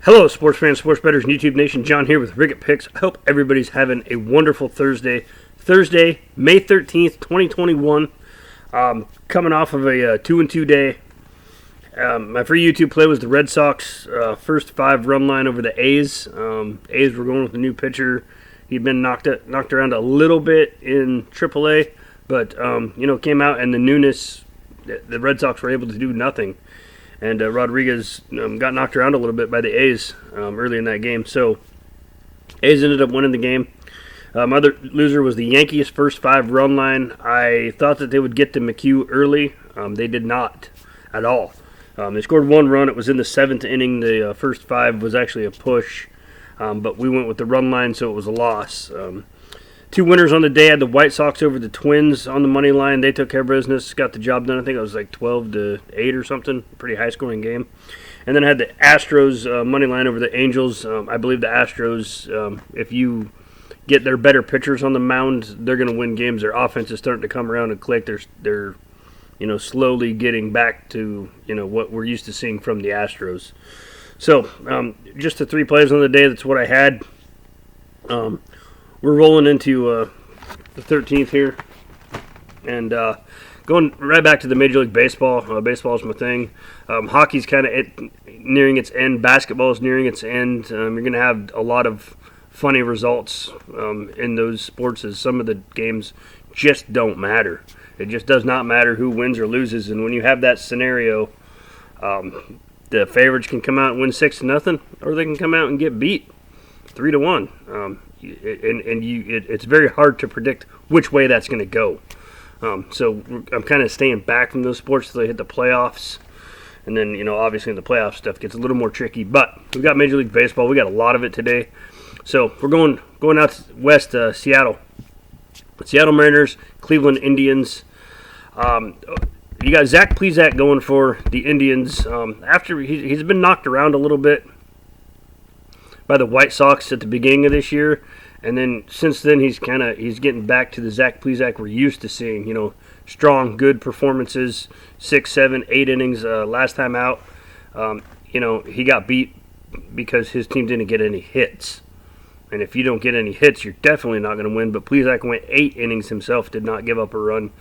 Hello, sports fans, sports bettors, and YouTube Nation. John here with Riggett Picks. I hope everybody's having a wonderful Thursday. Thursday, May 13th, 2021. Coming off of a 2-2 day. My free YouTube play was the Red Sox first 5 run line over the A's. A's were going with a new pitcher. He'd been knocked around a little bit in AAA, but came out and the newness. The Red Sox were able to do nothing. And Rodriguez got knocked around a little bit by the A's early in that game. So A's ended up winning the game. My other loser was the Yankees' first 5 run line. I thought that they would get to McHugh early. They did not at all. They scored 1 run. It was in the 7th inning. The first 5 was actually a push. But we went with the run line, so it was a loss. 2 winners on the day. I had the White Sox over the Twins on the money line. They took care of business, got the job done. I think it was like 12-8 or something. Pretty high-scoring game. And then I had the Astros money line over the Angels. I believe the Astros, if you get their better pitchers on the mound, they're going to win games. Their offense is starting to come around and click. They're slowly getting back to what we're used to seeing from the Astros. So just the 3 plays on the day. That's what I had. We're rolling into the 13th here, and going right back to the Major League Baseball. Baseball is my thing. Hockey's kind of nearing its end. Basketball is nearing its end. You're going to have a lot of funny results in those sports, as some of the games just don't matter. It just does not matter who wins or loses, and when you have that scenario, the favorites can come out and win 6-0, or they can come out and get beat 3-1. It's very hard to predict which way that's going to go. So I'm kind of staying back from those sports till they hit the playoffs. And then, obviously in the playoff stuff gets a little more tricky. But we've got Major League Baseball. We got a lot of it today. So we're going out west, Seattle. Seattle Mariners, Cleveland Indians. You got Zach Plesac going for the Indians. After he's been knocked around a little bit by the White Sox at the beginning of this year, and then since then he's getting back to the Zach Plesac we're used to seeing. Strong, good performances, 6, 7, 8 innings. Last time out, he got beat because his team didn't get any hits. And if you don't get any hits, you're definitely not going to win. But Plesac went 8 innings himself, did not give up a run.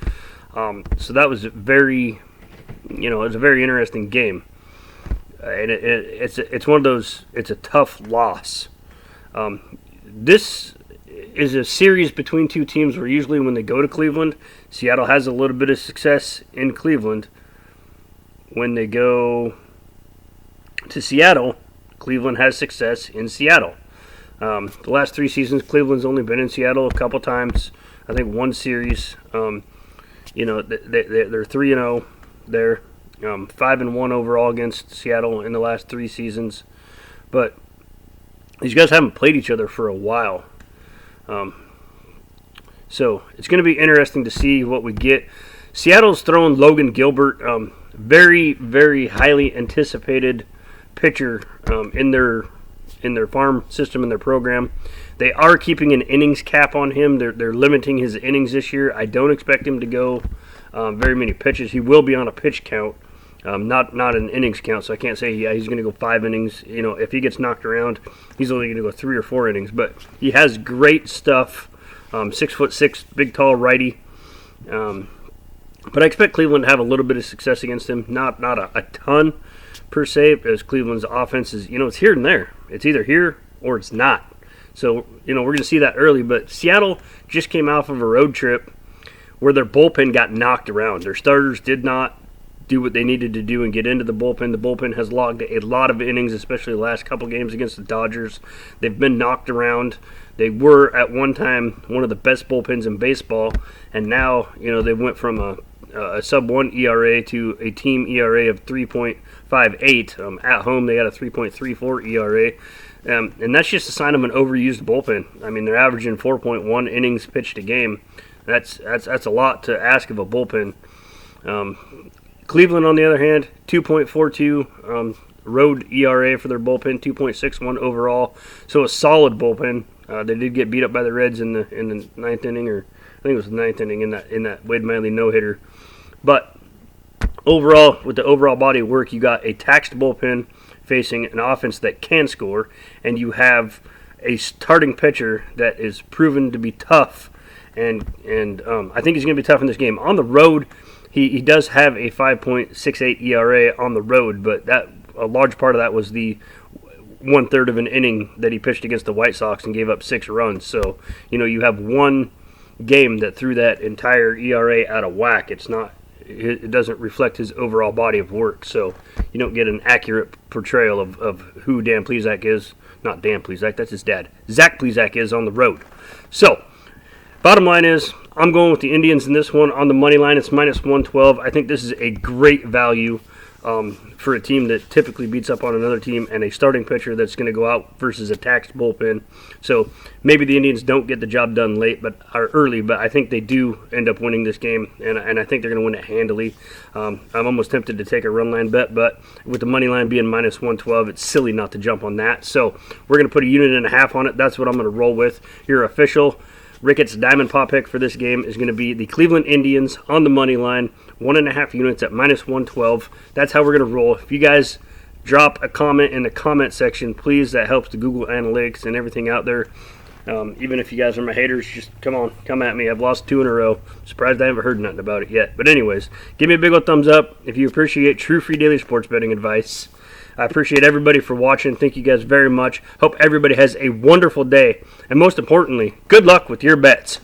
So that was very interesting game. And it's one of those. It's a tough loss. This is a series between 2 teams where usually when they go to Cleveland, Seattle has a little bit of success in Cleveland. When they go to Seattle, Cleveland has success in Seattle. The last 3 seasons, Cleveland's only been in Seattle a couple times. I think 1 series. They're 3-0 there. 5-1 overall against Seattle in the last 3 seasons. But these guys haven't played each other for a while. So it's going to be interesting to see what we get. Seattle's throwing Logan Gilbert, very, very highly anticipated pitcher in their farm system, in their program. They are keeping an innings cap on him. They're limiting his innings this year. I don't expect him to go very many pitches. He will be on a pitch count. Not an innings count, so I can't say he's going to go 5 innings. If he gets knocked around, he's only going to go 3 or 4 innings. But he has great stuff. 6'6", big, tall righty. But I expect Cleveland to have a little bit of success against him. Not a ton per se, as Cleveland's offense is, it's here and there. It's either here or it's not. So we're going to see that early. But Seattle just came off of a road trip where their bullpen got knocked around. Their starters did not do what they needed to do and get into the bullpen. The bullpen has logged a lot of innings, especially the last couple games against the Dodgers. They've been knocked around. They were at one time one of the best bullpens in baseball, and now they went from a sub-1 ERA to a team ERA of 3.58. At home, they had a 3.34 ERA. And that's just a sign of an overused bullpen. I mean, they're averaging 4.1 innings pitched a game. That's a lot to ask of a bullpen. Cleveland, on the other hand, 2.42 road ERA for their bullpen, 2.61 overall. So a solid bullpen. They did get beat up by the Reds in the ninth inning, or I think it was the ninth inning in that Wade Miley no hitter. But overall, with the overall body of work, you got a taxed bullpen facing an offense that can score, and you have a starting pitcher that is proven to be tough, and I think he's going to be tough in this game. On the road, he does have a 5.68 ERA on the road, but that a large part of that was the 1/3 of an inning that he pitched against the White Sox and gave up 6 runs. So, you have one game that threw that entire ERA out of whack. It doesn't reflect his overall body of work, so you don't get an accurate portrayal of who Dan Plesac is. Not Dan Plesac, that's his dad. Zach Plesac is on the road. So, bottom line is, I'm going with the Indians in this one. On the money line, it's -112. I think this is a great value for a team that typically beats up on another team, and a starting pitcher that's going to go out versus a taxed bullpen. So maybe the Indians don't get the job done early, but I think they do end up winning this game, and I think they're going to win it handily. I'm almost tempted to take a run line bet, but with the money line being -112, it's silly not to jump on that. So we're going to put 1.5 units on it. That's what I'm going to roll with. Your official Ricketts Diamond Paw pick for this game is going to be the Cleveland Indians on the money line, 1.5 units at -112. That's how we're going to roll. If you guys drop a comment in the comment section, please, that helps the Google Analytics and everything out there. Even if you guys are my haters, just come at me. I've lost 2 in a row. Surprised I haven't heard nothing about it yet. But anyways, give me a big old thumbs up if you appreciate true free daily sports betting advice. I appreciate everybody for watching. Thank you guys very much. Hope everybody has a wonderful day. And most importantly, good luck with your bets.